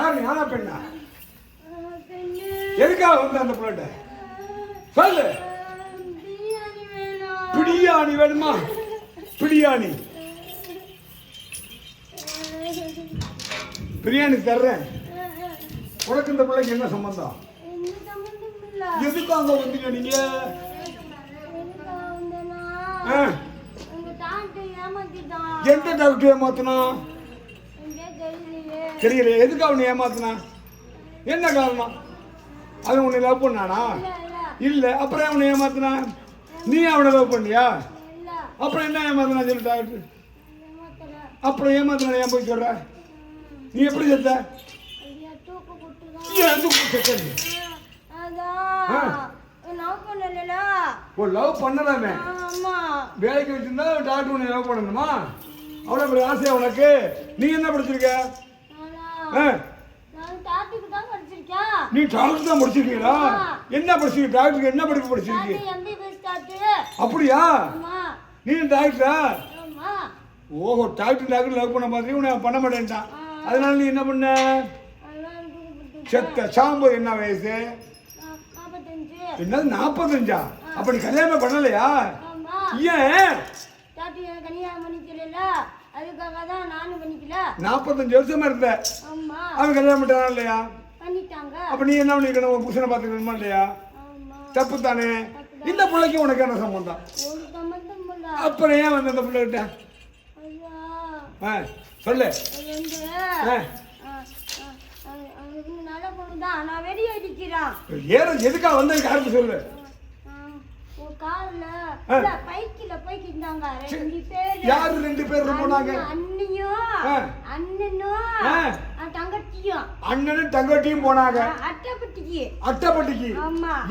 யாரு யாரா பெண்ணா? எதுக்காக வந்து அந்த பிள்ளை சொல்லு. பிரியாணி வேணுமா? பிரியாணி பிரியாணி தர்றேன். உனக்கு இந்த பிள்ளைக்கு என்ன சம்பந்தம்? எதுக்கு அங்க வந்தீங்க நீங்க? எந்த டாக்டர் ஏமாத்தினா தெரியல. எதுக்கு அவனை ஏமாத்தினா? என்ன காரணம்? அது உன்னை லவ் பண்ணானா? இல்ல. அப்புறம் அவனை ஏமாத்தினா? நீ அவனை லவ் பண்ணியா? அப்புறம் என்ன ஏமாத்தினா சொல்லு டாக்டர். அப்புறம் ஏமாத்தினா ஏன் போய் சொல்ற? நீ எப்படி செத்த? லவ் பண்ணலாமே. வேலைக்கு வச்சிருந்தா டாக்டர் உன்னை லவ் பண்ணணுமா? அவ்வளவு பெரிய ஆசையா உனக்கு? நீ என்ன படிச்சிருக்க? நீ டாக்டர் தான் படிச்சிருக்கீங்களா? என்ன படிச்சிருக்க? டாக்டருக்கு என்ன படிப்பு படிச்சிருக்கீங்க? அப்படியா? நீ டாக்டரா? ஓஹோ, டாக்டர் லவ் பண்ண மாதிரி உன்னை பண்ண மாட்டேன்ட்டான். அதனால நீ என்ன பண்ண? செத்த சாம்பு. என்ன வயசு? என்னது 45? அப்ப நீ கல்யாணம் பண்ணலையா? ஏன்? 45 வருஷமா இருந்த அவன் கல்யாணம் பண்ணா இல்லையா? அப்ப நீ என்ன பண்ணிருக்கணும்? உன் புருஷனை பாத்துக்கணுமா இல்லையா? தப்பு தானே. இந்த பிள்ளைக்கு உனக்கு என்ன சம்பந்தம்? அப்புறம் ஏன் வந்து அந்த பிள்ளை கிட்ட சொல்லு. எதுக்காக வந்து யாருக்கு சொல்லு. யாரு 2 பேர் போனாங்க? அண்ணனும் தங்கட்டியும் போனாங்க அட்டைப்பட்டிக்கு.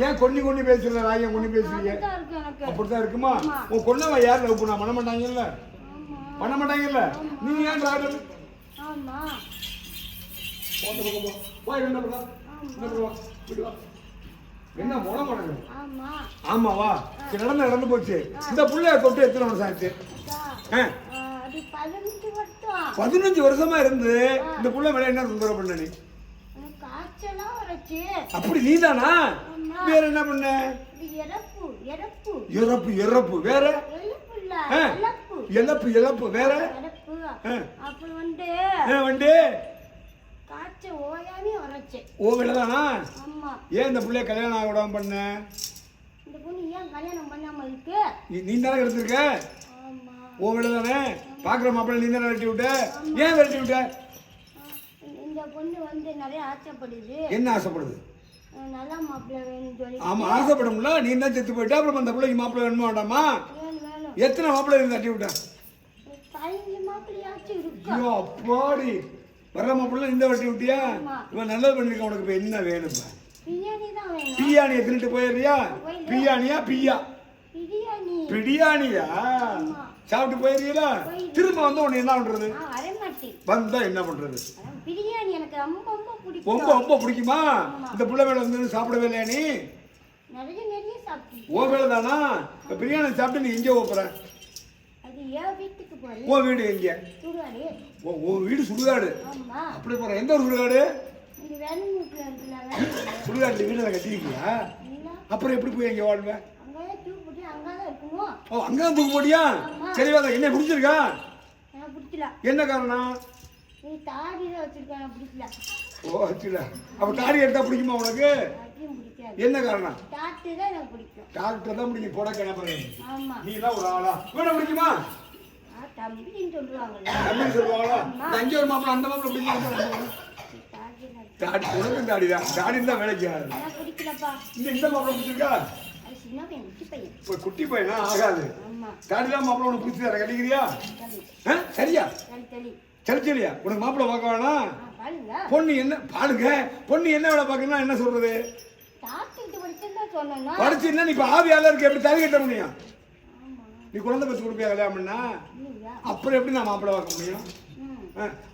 ஏன் கொன்னி பேசுற? ராயம் கொன்னி பேசுறீங்க? அப்படித்தான் இருக்குமா? உன் கொன்னவன் யார் லவ் பண்ணா? பண்ண மாட்டாங்கல்ல. பண்ண மாட்டாங்கல்ல. நீ ஏன் ராஜன்? என்ன மொழ மடங்கு? ஆமாவா? நடந்து போச்சு. இந்த புள்ளைய தொட்டு எத்தனை வருஷம் ஆச்சு? 15 வருஷமா இருந்து இந்த புள்ள மேல என்ன தொந்தரவு பண்ண நீ? அப்படி நீதானா? வேற என்ன பண்ண? இறப்பு வேற? இழப்பு வேற? வந்து ஓவிலதானா? ஏன் இந்த பிள்ளைய கல்யாணம் ஆக விடாம பண்ண? நீ தானே எடுத்திருக்க. ஓவிலதானே? பாக்குற மாப்பிள்ளை நீ தானே விரட்டி விட்ட. ஏன் விரட்டி விட்ட? இந்த பொண்ணு வந்து நிறைய ஆசைப்படுது. என்ன ஆசைப்படுது? நல்ல மாப்பிள்ளை வேணும்னு சொல்லி. ஆமா, ஆசைப்படும்ல. நீ தான் செத்து போயிட்ட. அப்புறம் அந்த பிள்ளைக்கு மாப்பிள்ளை வேணுமா வேண்டாமா? எத்தனை மாப்பிள்ளை நீ தட்டி விட்ட? 5 மாப்பிள்ளையாச்சும் இருக்கு. ஐயோ அப்பாடி. வர்ற மாப்பிள்ளை இந்த வட்டி விட்டியா? இவன் நல்லது பண்ணிருக்க. உனக்கு இப்ப என்ன வேணும்? பிரியாணியை தின்னுட்டு போயிடுறியா? பிரியாணியா பிரியா? பிரியாணியா சாப்பிட்டு போயிடுறீங்களா? திரும்ப வந்து உன்னை என்ன பண்றது? வந்தா என்ன பண்றது? பிரியாணி எனக்கு ரொம்ப பிடிக்கும். ரொம்ப பிடிக்குமா? இந்த புள்ள மேல வந்து சாப்பிடவே இல்லையா நீ? நிறைய சாப்பிட்டு. ஓ வேலை தானா? பிரியாணி சாப்பிட்டு நீ எங்கே போற? உன் வீடு எங்க? உன் வீடு சுடுகாடு. அப்படி போற? எந்த ஒரு சுடுகாடு? சுடுகாட்டுல வீடுல கட்டிருக்கியா? அப்புறம் எப்படி போய் எங்க வாழ்வ? ஓ, அங்கதான் தூக்கு போட்டியா? சரி வாங்க. என்ன பிடிச்சிருக்கா? என்ன காரணம்? ஓ வச்சுல. அப்ப தாடி எடுத்தா பிடிக்குமா உனக்கு? என்ன காரணம்? டாக்டர் தான் பிடிக்கும். போட கிளம்புற நீ தான் ஒரு ஆளா? வீட பிடிக்குமா? தம்பின்னு சொல்லுவாங்களா? அங்கே ஒரு மாப்பிள்ள அந்த மாப்பிள்ள பிடிக்கும். தாடி உனக்கும் தாடிதான். தாடி தான் வேலைக்கு ஆகுது. இந்த மாப்பிள்ள பிடிச்சிருக்கா? குட்டி பையனா ஆகாது. தாடிதான் மாப்பிள்ள உனக்கு பிடிச்சி தர கட்டிக்கிறியா? சரியா? சரியா? உனக்கு மாப்பிள்ள பார்க்க வேணாம். பொண்ணு என்ன பாருங்க? பொண்ணு என்ன வேலை பார்க்கணும்னா என்ன சொல்றது? படிச்சுன்னா நீ இப்ப ஆவியால இருக்கு. எப்படி தலை கட்ட முடியும்? நீ குழந்தை பச்சு கொடுப்பியா கல்யாணம் பண்ணா? அப்புறம் எப்படி நான் மாப்பிள்ளை பார்க்க முடியும்?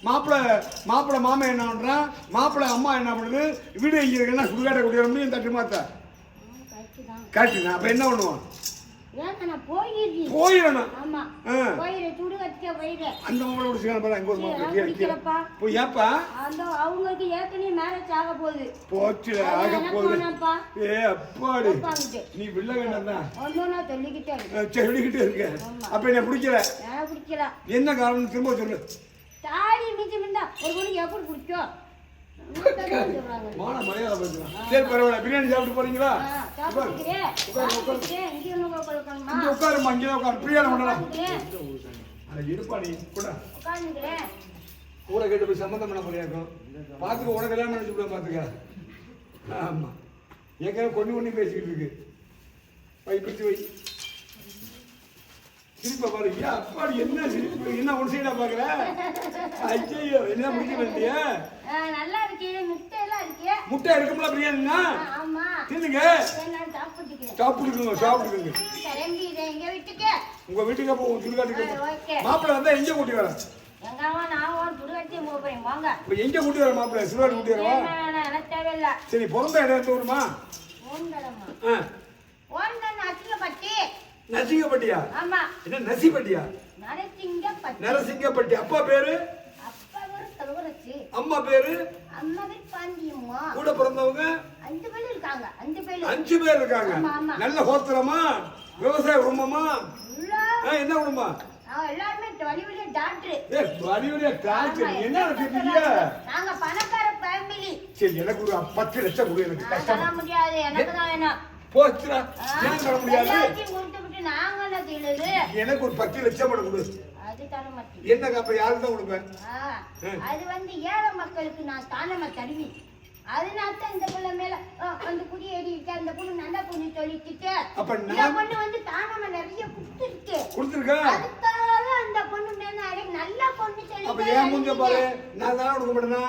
மாப்பிள்ளை மாமா என்ன பண்றான்? மாப்பிள்ளை அம்மா என்ன பண்ணுது? வீடு எங்க இருக்குன்னா சுடுகாட்டை கூட்டிய முடியும். தட்டு மாத்த கரெக்டு. அப்ப என்ன பண்ணுவான்? ஏன் நான் போயிடுறேன். போயிடணும். ஆமா போயிடுறேன், சுடு கட்டிக்க போயிடுறேன். அந்த மாப்பிள்ளை குடிச்சுக்கான பாரு, அங்க ஒரு மாப்பிள்ளை குடிக்கிறப்பா. போய் ஏப்பா அந்த அவங்களுக்கு ஏற்கனவே மேரேஜ் ஆக போகுது. போச்சுல ஆக போகுது. ஏ அப்பாடி நீ வில்ல வேண்டாம் தான் ஒன்னொன்னா சொல்லிக்கிட்டே சொல்லிக்கிட்டே இருக்க. அப்ப என்ன பிடிக்கல? நான் பிடிக்கல. என்ன காரணம் திரும்ப சொல்லு. தாடி மிச்சம் இருந்தா ஒரு பொண்ணுக்கு எப்படி பிடிக்கும்? மான மரியாதை பேசுறேன். சரி பரவாயில்ல, பிரியாணி சாப்பிட்டு போறீங்களா? இங்க உட்காருமா, இங்கே உட்காரு. பிரியாணி பண்ணலாம். அட இருப்பா நீ கூட கூட கேட்டு போய் சம்மந்தம் பண்ண போறியாக்கும். பாத்துக்க, உனக்கு கல்யாணம் பண்ணி வச்சு பாத்துக்க. ஆமா ஏற்கனவே கொண்டு பேசிக்கிட்டு இருக்கு. வை பிடிச்சு வை. சிரிப்பா பாரு. அப்பாடி என்ன சிரிப்பு, என்ன ஒன் சைடா பாக்குற? ஐயோ என்ன முடிக்க வேண்டிய? நல்லா இருக்கு, முட்டை எல்லாம் இருக்கு. முட்டை இருக்கும்ல பிரியாணினா? ஆமா தின்னுங்க. நான் சாப்பிட்டுக்கிறேன். சாப்பிடுங்க. கிளம்பி எங்க வீட்டுக்கு? உங்க வீட்டுக்கு போ, சுடுகாட்டுக்கு. மாப்பிள்ளை வந்தா எங்க கூட்டி வர? எங்கம்மா நான் ஒரு சுடுகாட்டுக்கு போறேன். வாங்க. இப்ப எங்க கூட்டி வர மாப்பிள்ளை? சுடுகாட்டு கூட்டி வரவா? எனக்கு தேவையில்ல. சரி பிறந்த இடம் எந்த ஊருமா? ஓண்டலம்மா. ஓண்டல் நசிங்கப்பட்டி. நசிங்கப்பட்டியா? ஆமா. என்ன நசிப்பட்டியா? நரசிங்கப்பட்டி. நரசிங்கப்பட்டி. அப்பா பேரு? அப்பா பேரு தலவரசி. அம்மா பேரு? அம்மா பேரு பாண்டியம்மா. கூட பிறந்தவங்க 5 பேர் இருக்காங்க. 5 பேர். 5 பேர் இருக்காங்க. நல்ல ஹோஸ்தலமா? விவசாய குடும்பமா? என்ன குடும்பம்? எல்லாருமே வலிவலியா டாக்டர். வலிவலியா டாக்டர். என்ன சொல்றீங்க? நாங்க பணக்கார ஃபேமிலி. சரி எனக்கு ஒரு 10 லட்சம் கொடு. எனக்கு கஷ்டம். தர முடியாது, எனக்கு தான் வேணும். போச்சுடா. ஏன் தர முடியாது? எல்லாத்தையும் கொடுத்துட்டு நாங்க என்ன செய்யறது? எனக்கு ஒரு 10 லட்சம் மட்டும் கொடு. அது தர மாட்டேன். என்ன அப்ப யாருக்கு தான் கொடுப்பேன்? அது ஏழை மக்களுக்கு நான் தானமா தருவி. அதனால தான் இந்த புள்ள மேல அந்த குடி ஏறிட்டு அந்த பொண்ணு நல்ல பொண்ணு சொல்லிட்டு அப்ப இந்த பொண்ணு தானமா நிறைய கொடுத்துருக்கா. அதுக்காக அந்த பொண்ணு மேல நல்ல பொண்ணு சொல்லி. அப்ப ஏன் மூஞ்ச பாரு, நான் தான் கொடுக்க மாட்டேனா?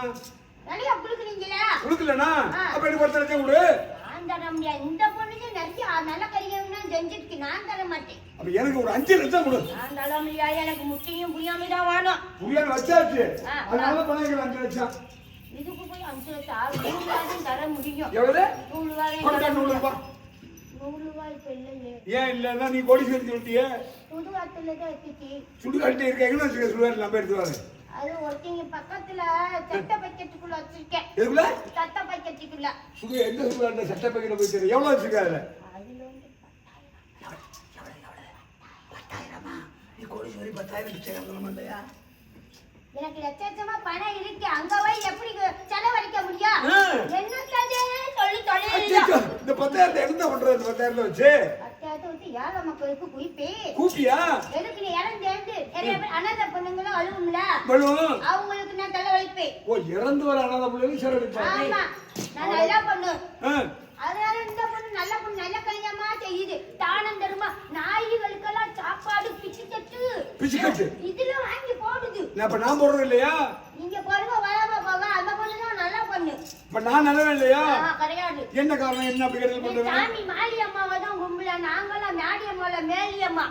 நிறைய குடுக்குறீங்களா? குடுக்கலனா அப்ப எனக்கு 10 லட்சம் கொடு. நான் தர முடியாது. இந்த பொண்ணுக்கு நிறைய நல்ல கரியவனா செஞ்சிருக்கு. நான் தர மாட்டேன். அப்ப எனக்கு ஒரு 5 லட்சம் கொடு. நான் தர முடியாது. எனக்கு முட்டையும் புளியாம தான் வேணும். புளியாம வச்சாச்சு. அதனால பணம் 5 லட்சம். இதுக்கு போய் 5 லட்சம் ஆகும். 100 ரூபாய் தர முடியும். எவ்வளவு? 100 ரூபாய். 100 ரூபாய். 100 ரூபாய் இப்ப இல்லையே. ஏன் இல்லன்னா நீ கோடி சேர்த்து சொல்லிட்டியே? சுடுகாட்டுல தான் இருக்கு. சுடுகாட்டு இருக்காங்கன்னு சுடுகாட்டு நம்ம எடுத்து வாங்க. அது ஒருத்தங்க பக்கத்துல சட்ட பக்கெட்டுக்குள்ள வச்சிருக்கேன். எதுக்குள்ள? சட்ட பக்கெட்டுக்குள்ள. எந்த சுடுகாட்டுல சட்ட பக்கெட்ல போய் தெரியும்? எவ்வளவு வச்சிருக்காரு? அதுல வந்து 10,000. நீ கோடி சொல்லி 10,000 சேரணும் இல்லையா? எனக்கு லட்சமா பணம் இருக்கு. அங்க போய் எப்படி செலவழிக்க முடியும்? என்ன சொல்லி தொலைல. இந்த 10,000 என்ன பண்றது? 10,000 வச்சு 10,000 வச்சு ஏழை மக்களுக்கு கூப்பியா? எதுக்கு நீ இறந்து சேர்ந்து நிறைய பேர் அனாதை பொண்ணுங்களும் அழுவும்ல, அவங்களுக்கு நான் செலவழிப்பேன். ஓ இறந்து வர அனாதை பிள்ளைகளுக்கு செலவழிப்பேன். ஆமா நான் நல்லா பொண்ணு. அதனால இந்த பொண்ணு நல்ல பொண்ணு நல்ல கல்யாணமா செய்யுது. தானம் தருமா நாய்களுக்கெல்லாம் சாப்பாடு பிச்சுக்கட்டு இதுல வாங்கி போடுது. அப்ப நான் போடுறது இல்லையா? நீங்க பாருங்க வளர போக அந்த பொண்ணு தான் நல்ல பொண்ணு. இப்ப நான் நல்லவே இல்லையா? கிடையாது. என்ன காரணம்? என்ன அப்படி கேட்டது பண்றது? சாமி மாலி அம்மாவை தான் கும்பல. நாங்களாம் மேடி அம்மால மேலி அம்மா.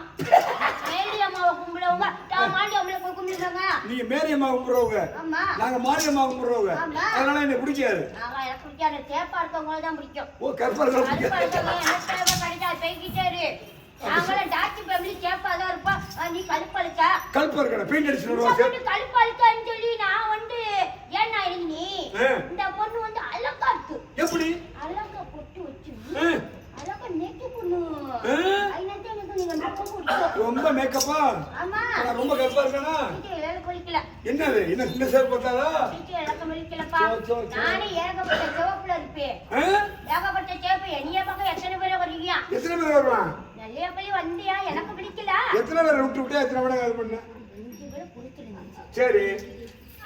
மேலி அம்மாவை கும்பலவங்க மாலி அம்மாவை கும்பிடுறாங்க. நீங்க மேரி அம்மா கும்பிடுறவங்க, நாங்க மாரி அம்மா கும்பிடுறவங்க. அதனால எனக்கு பிடிக்காது. எனக்கு பிடிக்காது. சேப்பா இருக்கவங்கள தான் பிடிக்கும். ஓ கருப்பா இருக்கவங்க கிடைக்காது. போய்கிட்டாரு. நாங்களாம் டாக்டர் ஃபேமிலி சேப்பா தான் இருப்பா. நீ கருப்பா இருக்கா? கருப்பா இருக்கா? பெயிண்ட் அடிச்சு வருவாங்க. கருப்பா இருக்கான்னு சொல்லி நான் வந்து ஏன்னா நீ இந்த பொண்ணு வந்து அழகா இருக்கு. எப்படி அழகா பொட்டு வச்சு அழகா நேத்து பொண்ணு. ஐநூத்தி எனக்கு நீங்க மேக்கப் போடுங்க. ரொம்ப மேக்கப்பா? ஆமா. நான் ரொம்ப கருப்பா இருக்கேனா? இதெல்லாம் குளிக்கல. என்னது? என்ன இந்த சேர் பார்த்தாதா? இதெல்லாம் குளிக்கலப்பா. நானே ஏகப்பட்ட சேவப்புல இருப்பேன். ஏகப்பட்ட சேப்பு. என்னைய பக்கம் எத்தனை பேர் வரீங்க? எத்தனை பேர் வருவாங்க? நிறைய பேர் வந்தியா? எனக்கு பிடிக்கல. எத்தனை பேர் விட்டு எத்தனை பேர் இது பண்ண? 5 பேர் குடிச்சிருந்தீங்க. சரி.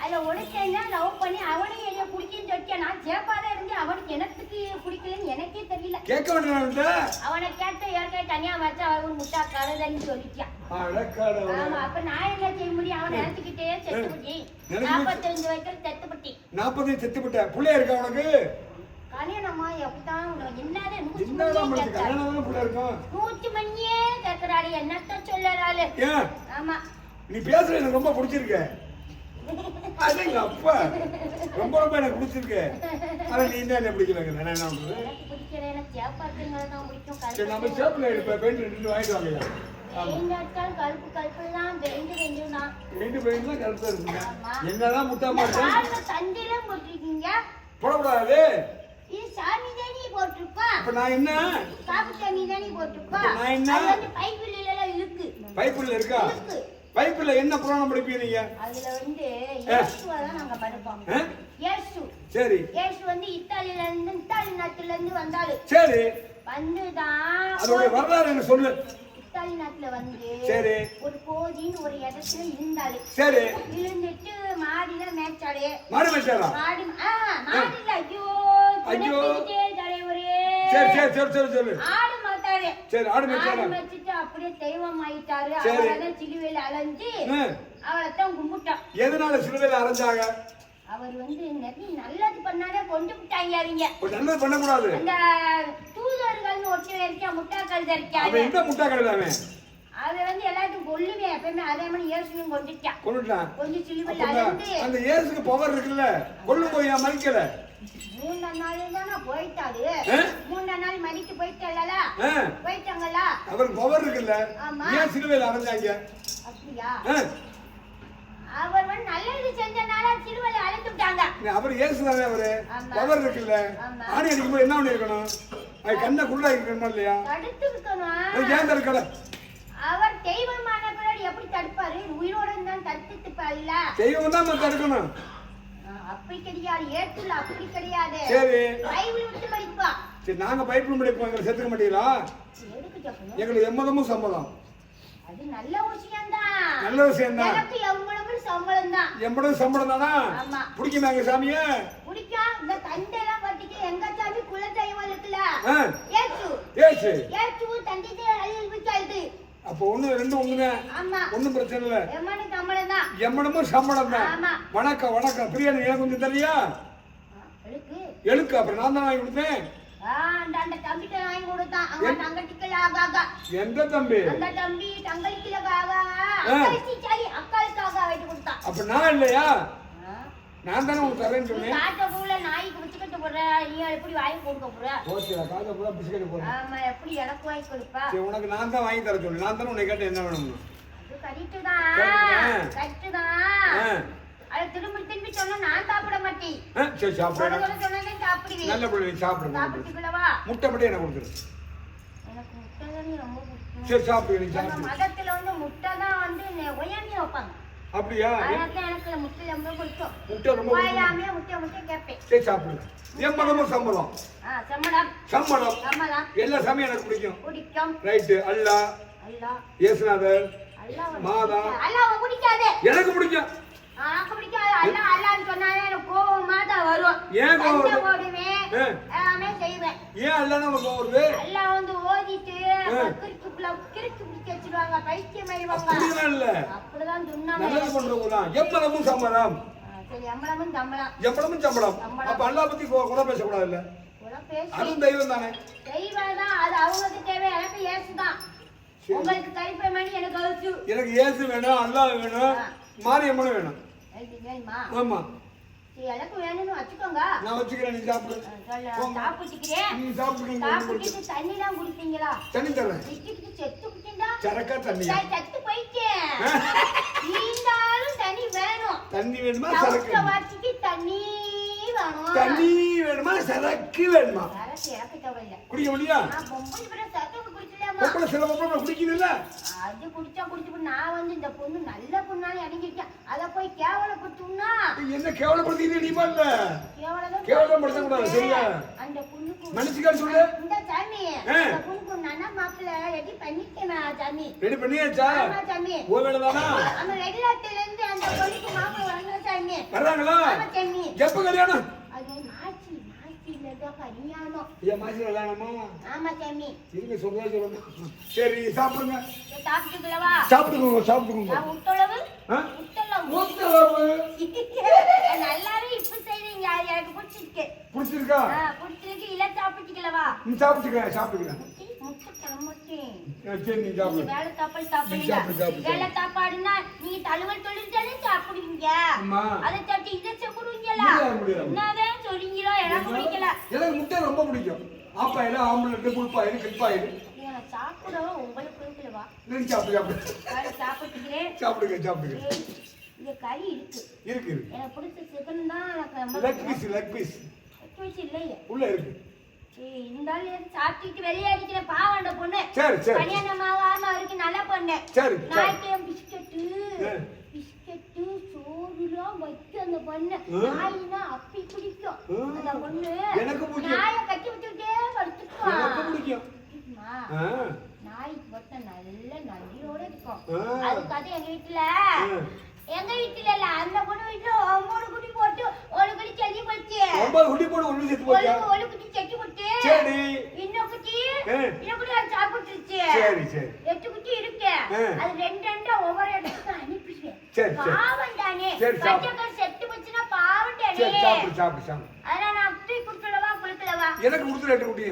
அதுல ஒருத்தன்னா லவ் பண்ணி அவனையும் என்னைய குடிக்கன்னு சொல்லிட்டு நான் சேப்பாத இருந்து அவனுக்கு எனக்கு குடிக்கலன்னு எனக்கே தெரியல. கேட்க வேண்டியது அவனை கேட்ட ஏற்கனவே தனியா வச்சு அவன் முட்டா கழுதன்னு சொல்லிட்டான். ஆமா அப்ப நான் என்ன செய்ய முடியும்? அவன் நினைச்சுக்கிட்டே செத்துப்பட்டி. 45 வயசுல செத்துப்பட்டி. 45 செத்துப்பட்ட புள்ளைய இருக்கா உனக்கு? கல்யாணமா எப்படித்தான் என்னது நூற்றி மணியே கேட்கிறாரு. என்னத்த சொல்லறாரு? ஆமா நீ பேசுற எனக்கு ரொம்ப பிடிச்சிருக்க. அது எங்க அப்பா ரொம்ப ரொம்ப எனக்கு பிடிச்சிருக்கு. ஆனா நீ என்ன பிடிக்கல. என்ன பண்றது? பிடிக்கிறேன். எனக்கு சேப்பாத்துங்களை தான் பிடிக்கும். சரி நம்ம சேப்பில் இப்போ பெயிண்ட் ரெண்டு வாங்கிட்டு வாங்கய்யா. பெயிண்ட் அடிச்சாலும் கருப்பு தான் பெயிண்ட் தான். பெயிண்ட் தான் கருப்பாக இருக்குங்க. என்னதான் முட்டாமா இருக்கு. தண்டிலாம் போட்டிருக்கீங்க. போடக்கூடாது. இது சாமி தானே போட்டிருக்கோம். அப்ப நான் என்ன? காப்பு சாமி தானே போட்டிருக்கோம். நான் என்ன? அது வந்து பைப்புல எல்லாம் இருக்கு. பைப்புல இருக்கா? இருக்கு. பைப்புல என்ன புராணம் படிப்பீங்க நீங்க? அதுல வந்து இயேசுவை தான் நாங்க படிப்போம். இயேசு. சரி. இயேசு வந்து இத்தாலி நாட்டுல இருந்து வந்தாரு. சரி. வந்துதான் அதோட வரலாறு என்ன சொல்லு. இத்தாலி நாட்டுல வந்து சரி ஒரு கோதின்னு ஒரு இடத்துல இருந்தாரு. சரி. இருந்துட்டு மாடியில மேய்ச்சாரு. மாடு மேய்ச்சாரா? மாடியில ஐயோ தலைவரே. சரி சரி சரி சரி சொல்லு. ஆடு மாத்தாரு. சரி ஆடு மேய்ச்சாரா? ஆடு மேய்ச்சிட்டு அப்படியே தெய்வம் ஆயிட்டாரு. சரி. அவரை சிலுவையில அலைஞ்சு அவளைத்தான் கும்பிட்டான். எதனால சிலுவையில அரைஞ்சாங்க? அவர் வந்து நிறைய நல்லது பண்ணாலே கொண்டு விட்டாங்க. அவங்க நல்லது பண்ணக்கூடாது. அந்த தூதர்கள்னு ஒருத்தர் இருக்கா, முட்டாக்கள் இருக்கா. அவன் எந்த முட்டாக்கள்? அவன் அது வந்து எல்லாத்தையும் கொல்லுவேன் எப்பவுமே. அதே மாதிரி இயேசுவையும் கொண்டுட்டான். கொஞ்சம் சிலுவையில் அலைந்து அந்த இயேசுக்கு பவர் இருக்குல்ல, கொல்லு போய் மறிக்கல. 3 நாள் தானே போயிட்டாரு. 3 நாள் மறித்து போயிட்டாங்களா? போயிட்டாங்களா? அவருக்கு பவர் இருக்குல்ல, ஏன் சிலுவையில் அரைஞ்சாங்க? அப்படியா? அவர் வந்து நல்லது செஞ்சனால சிலுவையில அழைத்து விட்டாங்க. அவர் இயேசு தானே, அவரு பவர் இருக்குல்ல. ஆணி அடிக்கும்போது என்ன பண்ணி இருக்கணும்? அது கண்ணை குள்ளா இருக்கணுமா இல்லையா? தடுத்து இருக்கணும். ஏன் தடுக்கல? அவர் தெய்வமான பிறகு எப்படி தடுப்பாரு? உயிரோட தான் தடுத்துப்பாருல்ல. தெய்வம் தான் தடுக்கணும். அப்படி கிடையாது. ஏற்றுல அப்படி கிடையாது. சரி. பைபிள் விட்டு படிப்பா. சரி நாங்க பைபிள் படிப்போம். எங்களை செத்துக்க மாட்டீங்களா? எதுக்கு சொல்லணும்? எங்களுக்கு எம்மதமும் சம்மதம். அது நல்ல விஷயம் தான். நல்ல விஷயம் தான். எனக்கு எவ்வளவு சம்பளம் தான். எவ்வளவு சம்பளம் தானா? ஆமா. பிடிக்குமா எங்க சாமியை? பிடிக்கும். இந்த தண்டையெல்லாம் பட்டிக்கு எங்க சாமி குல தெய்வம் இருக்குல்ல. ஏசு. ஏசு. ஏசு தண்டையை அள்ளி விட்டாது. அப்போ ஒண்ணு ரெண்டு ஒண்ணுங்க. ஆமா. ஒண்ணும் பிரச்சனை இல்ல. எம்மனு சம்பளம் தான். எம்மனமும் சம்பளம் தான். ஆமா. வணக்கம் வணக்கம். பிரியாணி எனக்கு கொஞ்சம் தெரியா? எழுக்கு. அப்புறம் நான் தான் வாங்கி கொடுத்தேன். அந்த தம்பிட்ட வாங்கி கொடுத்தான். அவங்க தங்கச்சிக்கல ஆகாக. எந்த தம்பி? அந்த தம்பி தங்கச்சிக்கல அக்காளுக்காக வாங்கி கொடுத்தான். அப்ப நான் இல்லையா? நான் தானே உனக்கு தரேன்னு சொன்னேன். காட்ட பூல நாய்க்கு பிஸ்கட் போடுற, நீ எப்படி வாங்கி கொடுக்க போற? ஓகேடா, காட்ட பூல பிஸ்கட் போடுற. ஆமா, எப்படி எனக்கு வாங்கி கொடுப்பா? சரி உனக்கு நான் தான் வாங்கி தர சொன்னேன். நான் தானே உன்னை கேட்ட என்ன வேணும்னு. அது கரெக்ட் தான். அது திரும்பி சொன்னா நான் சாப்பிட மாட்டேன். சரி சாப்பிடுறேன். சொன்னதே சாப்பிடுவேன். நல்ல பிள்ளை சாப்பிடுங்க. சாப்பிட்டுக்கலவா? முட்டை மட்டும் எனக்கு கொடுத்துரு. எனக்கு முட்டை தான் ரொம்ப பிடிக்கும். சரி சாப்பிடு. நீ சாப்பிடு. மதத்துல வந்து முட்டை தான் வந்து ஒயாமி வைப்பாங்க. அப்படியா? எனக்கு முட்டை ரொம்ப பிடிக்கும். முட்டை ரொம்ப ஒயாமி முட்டை கேட்பேன். சரி சாப்பிடு. எம்மதமும் சம்பளம். சம்பளம். எல்லா சாமியும் எனக்கு பிடிக்கும். ரைட்டு. அல்லாஹ், இயேசுநாதர், மாதா. அல்லாஹ் பிடிக்காது. எனக்கு பிடிக்கும். எனக்கு பிடிக்காது. அல்லாஹ்னு சொன்னாலே எனக்கு கோவமா தான் வரும். ஏன் கோவம் வருது? ஓடுவேன். எல்லாமே செய்வேன். ஏன் அல்லாஹ்னா உங்களுக்கு கோவம் வருது? அல்லாஹ் வந்து ஓதிட்டு கிறுக்கு பிடிச்சு வச்சிருவாங்க. பைத்தியம் ஆயிடுவாங்க. அப்படிலாம் இல்ல. அப்படிதான் சொன்னாங்க. நல்லது பண்றவங்க தான். எம்மதமும் சம்பளம். சரி, எம்பளமும் சம்பளம். எம்பளமும் சம்பளம். அப்ப அல்லாஹ் பத்தி கூட பேசக்கூடாது இல்ல? அதுவும் தெய்வம் தானே. தெய்வம் தான். அது அவங்களுக்கு தேவை. எனக்கு இயேசு தான். உங்களுக்கு கரிப்பை மணி, எனக்கு அவுச்சு. எனக்கு இயேசு வேணும், அல்லாஹ் வேணும், மாரியம்மனும் வேணும். ஆமா. எனக்கு வேணும்னு வச்சுக்கோங்க. நான் வச்சுக்கிறேன். நீ சாப்பிடு. சாப்பிட்டுக்கிறேன். நீ சாப்பிடுங்க. சாப்பிட்டுட்டு தண்ணி தான் குடிப்பீங்களா? தண்ணி தரேன். செத்து குடிச்சா சரக்கா தண்ணி. செத்து போயிட்டேன். நீந்தாலும் தண்ணி வேணும். தண்ணி வேணுமா சரக்கு? வாச்சிக்கு தண்ணி வேணும். தண்ணி வேணுமா சரக்கு வேணுமா? சரக்கு எனக்கு தேவையில்லை. குடிக்க முடியா? பொம்பளை பிற சரக்கு குடிக்கலாமா? பொம்பளை சில பொம்பளை குடிக்குதுல்ல? அது குடிச்சு நான் வந்து இந்த பொண்ணு நல்ல பொண்ணானு இறங்கிட்டேன். அத போய் கேவலப்படுத்துனா என்ன கேவலப்படுத்திட்டு நீ பண்ணல? கேவலப்படுத்த கூடாது. சரியா? அந்த பொண்ணுக்கு மனுஷிக்கா சொல்லு. இந்த சாமி அந்த பொண்ணுக்கு நானா மாப்பிள்ள ரெடி பண்ணிட்டேனா சாமி? ரெடி பண்ணியாச்சா? ஆமா சாமி. ஓவேளதானா? நம்ம ரெகுலேட்டர்ல இருந்து அந்த பொண்ணுக்கு மாப்பிள்ள வராங்க சாமி. வராங்களா? ஆமா சாமி. எப்ப கல்யாணம்? அது மாசில கல்யாணம். ஏன் மாசில கல்யாணமா? ஆமா சாமி. இருங்க சொல்றேன் சொல்லுங்க. சரி சாப்பிடுங்க. சாப்பிட்டுக்கலவா? சாப்பிடுங்க. முட்டளவு? முட்டளவு. நல்லாவே இப்ப செய்றீங்க. எனக்கு பிடிச்சிருக்கு. பிடிச்சிருக்கா? பிடிச்சிருக்கு. இல்ல சாப்பிட்டுக்கலவா? நீ சாப்பிட்டுக்கிறேன். சரி நீ சாப்பிடு. வேலை சாப்பாடு சாப்பிடுங்க. வேலை சாப்பாடுன்னா நீங்க தழுவல் தொழிற்சாலை சாப்பிடுவீங்க. அதை சாப்பிட்டு இதை சாப்பிடுவீங்களா? என்னதான் சொல்றீங்களோ எனக்கு பிடிக்கல. எனக்கு முட்டை ரொம்ப பிடிக்கும். ஆப்பாயில ஆம்பளை புல்பாயில கிளிப்பாயில நான் சாப்பிடவா உங்களுக்கு கொடுக்கலவா நீ சாப்பிடு சாப்பிட்டுக்கிறேன் சாப்பிடுங்க இங்க கறி இருக்கு இருக்கு எனக்கு பிடிச்ச சிக்கன் தான் எனக்கு லெக் பீஸ் வச்சு இல்லையே உள்ள இருக்கு இருந்தாலும் சாப்பிட்டுட்டு வெளியே அடிக்கிற பாவாண்ட பொண்ணு சரி கல்யாணமாவாம இருக்கு நல்ல பொண்ணு சரி நாய்க்கு பிஸ்கெட்டு சோறுலாம் வைக்க அந்த பொண்ணு நாயினா அப்பி பிடிக்கும் அந்த பொண்ணு எனக்கு நாய கட்டி விட்டுட்டே படுத்துக்கும் எனக்கு பிடிக்கும் நாய்க்கு மட்டும் நல்ல நன்றியோட இருக்கும் அதுக்காக எங்க வீட்டுல இல்ல அந்த பொண்ணு வீட்டுல 9 குட்டி போட்டு ஒரு குட்டி செடி போச்சு 9 குட்டி போட்டு ஒண்ணு செத்து போச்சு ஒரு குட்டி செடி போட்டு சரி இன்னொரு குட்டி அது சாப்பிட்டுருச்சு சரி 8 குட்டி இருக்கு அது ரெண்டு ஒவ்வொரு இடத்துக்கு அனுப்பிடுவேன் சரி பாவம் தானே பச்சைக்காய் செத்து போச்சுன்னா பாவம் தானே சரி சாப்பிடு அதனால நான் அப்படி குடுத்துடவா குடுக்கலவா எனக்கு கொடுத்து 2 குட்டி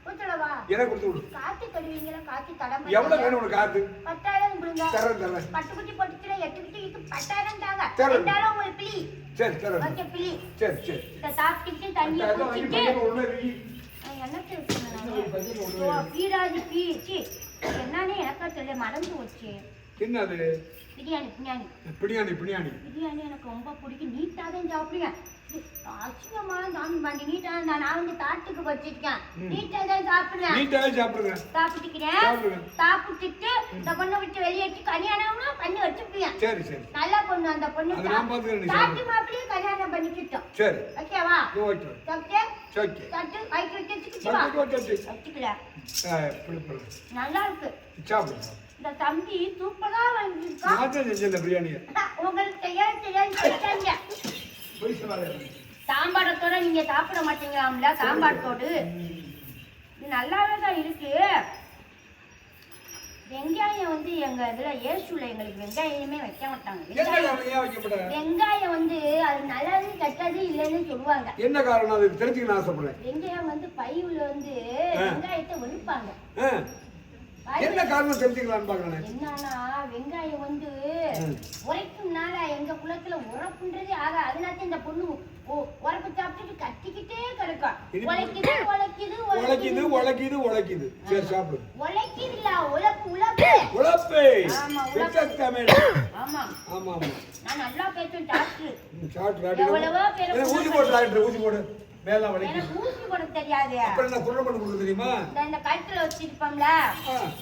குடுத்துடவா எனக்கு கொடுத்து விடு காத்து கடுவீங்களா காத்து தடம் எவ்வளவு வேணும் உனக்கு காத்து 10,000 கொடுங்க தரேன் பட்டு குட்டி போட்டுச்சுல 8 குட்டி இது 10,000 தாங்க தரேன். 2,000 உங்களுக்கு பிளி சரி தரேன் ஓகே பிளி சரி இத சாப்பிட்டு தண்ணி குடிச்சிட்டு என்ன சொல்றேன் பீடாதி பீச்சி என்னன்னு எனக்கு தெரியல மறந்து போச்சு என்னது பிரியாணி எனக்கு ரொம்ப பிடிக்கும் நீட்டா தான் சாப்பிடுவேன் அசிங்கமான சாமி பாண்டி நீட்டா நான் வந்து தாட்டுக்கு வச்சிருக்கேன் நீட்டா தான் சாப்பிடுவேன் சாப்பிட்டுட்டு இந்த பொண்ணை விட்டு வெளியேற்றி கல்யாணம்னா பண்ணி வச்சுப்பியேன் சரி நல்லா பொண்ணு அந்த பொண்ணு தாட்டு மாப்பிளையும் கல்யாணம் பண்ணிக்கிட்டோம் சரி ஓகேவா ஓகே தட்டு கைக்கு வச்சுக்கல நல்லா இருக்கு சாப்பிடு இந்த தம்பி சூப்பரா வாங்கிருக்கான் பிரியாணி உங்களுக்கு தெரியாது சாம்பாரத்தோட நீங்க சாப்பிட மாட்டீங்களாம்ல சாம்பாரத்தோடு இது நல்லாவே தான் இருக்கு வெங்காயம் வந்து எங்க இதுல ஏசுல எங்களுக்கு வெங்காயமே வைக்க மாட்டாங்க வெங்காயம் வந்து அது நல்லது கெட்டது இல்லைன்னு சொல்லுவாங்க என்ன காரணம் அது தெரிஞ்சுக்க ஆசைப்படுறேன் வெங்காயம் வந்து பையுல வந்து வெங்காயத்தை வெளுப்பாங்க என்ன காரணம் தெரிஞ்சுக்கலாம்னு பாக்குறேன் என்னன்னா வெங்காயம் வந்து உரைக்கும்னால எங்க குலத்துல உரப்புன்றதே ஆக அதனால இந்த பொண்ணு உரப்பு சாப்பிட்டுட்டு கத்திக்கிட்டே கிடக்கும் உழைக்குது சரி சாப்பிடு உழைக்குது இல்ல உழப்பு ஆமா நான் நல்லா பேசுவேன் டாக்டர் எவ்வளவோ பேர் ஊசி போடு மேல வளைக்கு எனக்கு ஊசி போட தெரியாது அப்புறம் என்ன குள்ள பண்ண கொடுக்க தெரியுமா இந்த கழுத்துல வச்சிருப்போம்ல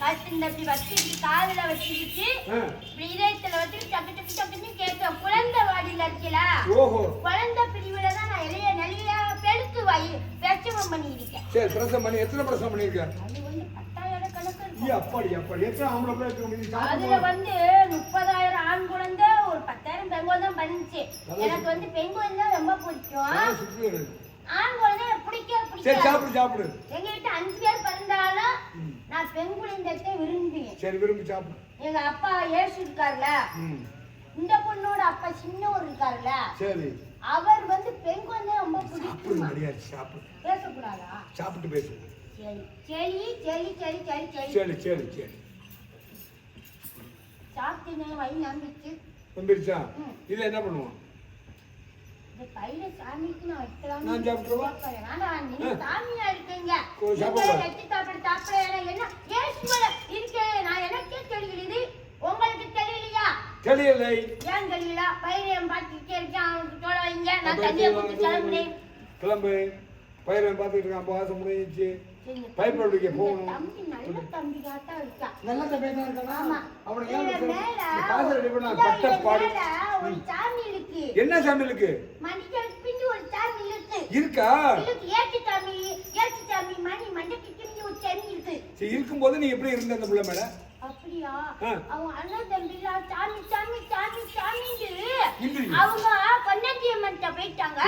கழுத்து இந்த இப்படி வச்சிட்டு காதுல வச்சிட்டு இப்படி இதயத்துல வச்சிட்டு டக்கு டக்குன்னு கேட்கும் குழந்தை வாடியில இருக்கல குழந்தை பிரிவுல தான் நான் நிறைய பெருத்து பிரசவம் பண்ணிருக்கேன் சரி பிரசவம் பண்ணி எத்தனை பிரசவம் பண்ணிருக்க அது வந்து 10,000 கணக்கு இருக்கு அப்படி எத்தனை ஆம்பளை பிள்ளை இருக்கு அதுல வந்து 30,000 ஆண் குழந்தை ஒரு 10,000 பெண் குழந்தை தான் பண்ணுச்சு எனக்கு வந்து பெண் குழந்தை ரொம்ப பிடிக்கும் ஆண் குழந்தை பிடிக்க சாப்பிடு எங்க வீட்டு 5 பேர் பிறந்தாலும் நான் பெண் குழந்தையை விரும்புவேன் சரி விரும்பி சாப்பிடு எங்க அப்பா ஏசு இருக்காருல இந்த பொண்ணோட அப்பா சின்னவர் இருக்காருல சரி அவர் வந்து பெண் குழந்தை ரொம்ப பிடிக்கும் சாப்பிடு பேசக்கூடாதா சாப்பிட்டு பேசு சரி சாப்பிட்டு வழி நம்பிருச்சா இது என்ன பண்ணுவோம் கையில சாமிக்கு நான் வைக்கலாம் நான் சாப்பிடுவா வேண்டாம் நீங்க சாமியா இருக்கீங்க வெட்டி சாப்பிட என்ன ஏசுவல இருக்கே நான் எனக்கே தெரியுது உங்களுக்கு தெரியல ஏன் தெரியல பையன் பார்த்துக்கிட்டே இருக்கேன் அவனுக்கு தோலை வைங்க நான் தண்ணியை கொடுத்து கிளம்பு பையன் பார்த்துட்டு இருக்கான் பாசம் முடிஞ்சிச்சு பைப் அடிக்க போகணும் தம்பி நல்ல தம்பி காட்டா இருக்கா நல்ல தம்பி தான் இருக்கானா ஆமா அவனுக்கு மேல காசு ரெடி பண்ணா பட்ட பாடு ஒரு சாமி இருக்கு என்ன சாமி இருக்கு மணிக்கு பிஞ்சு ஒரு சாமி இருக்கா ஏத்தி சாமி மணி மண்டக்கு பிஞ்சு ஒரு சாமி இருக்கு சரி இருக்கும்போது நீ எப்படி இருந்த அந்த புள்ள மேல அப்படியா அவங்க அண்ணன் தம்பில சாமி அவங்க பொன்னத்தியம்மன்ட்ட போயிட்டாங்க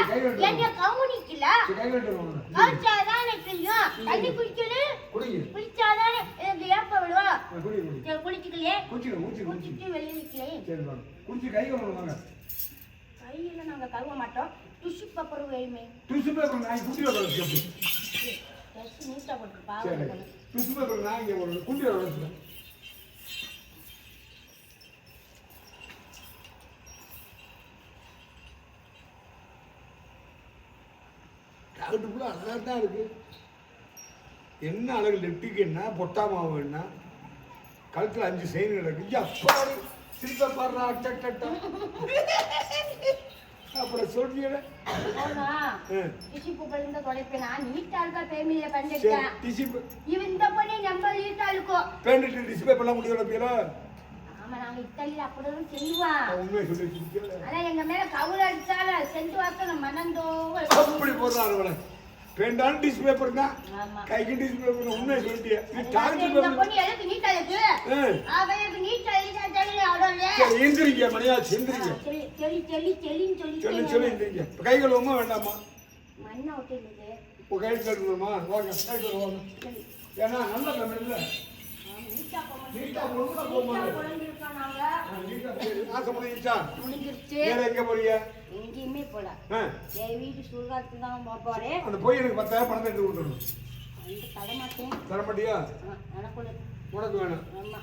என்ன கவுனிக்கல கவுச்சாதான் எனக்கு தெரியும் தண்ணி குளிச்சாதான் எனக்கு ஏப்ப விடுவா குளிச்சுக்கலையே குளிச்சுட்டு வெளியே கையில நாங்க கழுவ மாட்டோம் டிஷ்யூ பேப்பர் வேணுமே நீட்டா போட்டுருப்பா அழகா தான் இருக்கு என்ன அழகு லெப்டிக்கு என்ன பொட்டா மாவு என்ன கழுத்துல 5 செயின் கிடக்கு சிரிப்ப பாடுறா அட்டா அப்புறம் சொல்றீங்க டிசிப்பு பழுந்த தொலைப்பேனா நீட்டா இருக்கா ஃபேமிலியில பண்ணிட்டேன் டிசிப்பு இவன் இந்த பண்ணி நம்ம நீட்டா இருக்கும் பேண்ட் டிஸ்ப்ளே பண்ண முடியல பேரா ஆமா நாங்க இத்தாலியில அப்படிதான் செய்வோம் உண்மையை சொல்லி ஆனா எங்க மேல கவுல அடிச்சால சென்று வாசம் மனந்தோ அப்படி போடுறாரு அவளை பேண்டான டிஸ்ப்ளே பண்ணா கைக்கு டிஸ்ப்ளே பண்ண உண்மையை சொல்லிட்டியா நீ டார்ச்சர் இந்த பண்ணி எனக்கு நீட்டா இருக்கு அவனுக்கு நீட்டா இல்ல தெரியல அவளே சரி எந்திரிங்க மணியா எந்திரிங்க சொல்லி சொல்லி எந்திரிங்க கை கழுவுமா வேண்டாமா மண்ணை ஒட்டிடுது உங்க கை கழுவுமா வாங்க கை கழுவுவாங்க ஏன்னா நல்ல பேமெண்ட் இல்ல நீட்டா போடுங்க போடுங்க எங்க போறீங்க எங்கேயுமே போல என் வீட்டு சுடுகாட்டுக்கு தான் போறேன் அந்த போய் எனக்கு 10,000 பணம் எடுத்து கொடுக்கணும் தர மாட்டியா உனக்கு வேணும்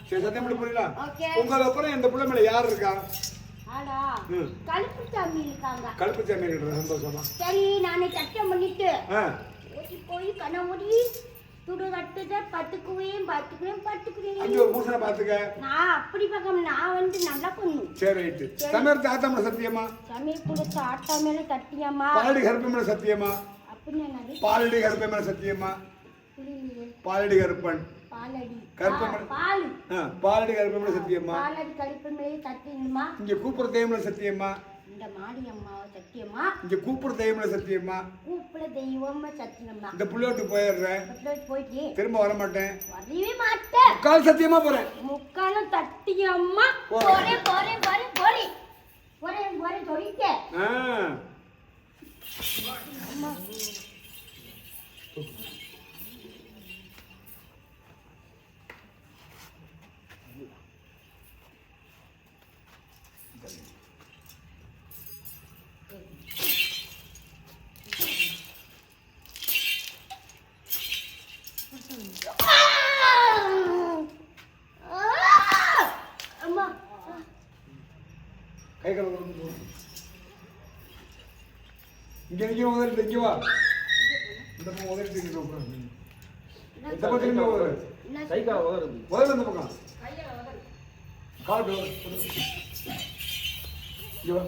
சரி சத்தியம் பண்ணி புரியல உங்களை அப்புறம் இந்த பிள்ளை மேல யார் இருக்கா கழுப்பு சாமி இருக்காங்க கழுப்பு சாமி இருக்கிற சந்தோஷமா சரி நானே சத்தியம் பண்ணிட்டு போய் கண்ணமுடி துடு கட்டுத பத்துக்குவேன் அங்க ஒரு பூசனை பாத்துக்க நான் அப்படி பார்க்காம நான் வந்து நல்லா பண்ணும் சரி ரைட்டு சமயத்து ஆத்தாமல சத்தியமா சமயம் கொடுத்த ஆட்டா மேல சத்தியமா பாலடி கருப்பு மேல சத்தியமா அப்படின்னு பாலடி கருப்பு மேல சத்தியமா பாலடி கருப்பன் பாலடி கருப்பன் பால் பாலடி கருப்பு மேல சத்தியமா பாலடி கருப்பு மேல சத்தியமா இங்க கூப்புற தெய்வம்ல சத்தியமா இந்த மாடி அம்மாவை சத்தியமா இங்க கூப்புற தெய்வம்ல சத்தியமா கூப்பிட தெய்வம் சத்தியமா இந்த புள்ளோட்டு போயிடுறேன் போயிட்டு திரும்ப வர மாட்டேன் வரவே மாட்டேன் முக்கால் சத்தியமா போறேன் முக்காலும் தட்டியம்மா போறேன் சொல்லிட்டேன் அம்மா கை கழுவு இங்க நிக்க முதல்ல இங்க வா இந்த பக்கம் முதல்ல இங்க உட்காரு இந்த பக்கம் இங்க உட்காரு சைக்கா உட்காரு முதல்ல இந்த பக்கம் கையில உட்காரு கால் இங்க வா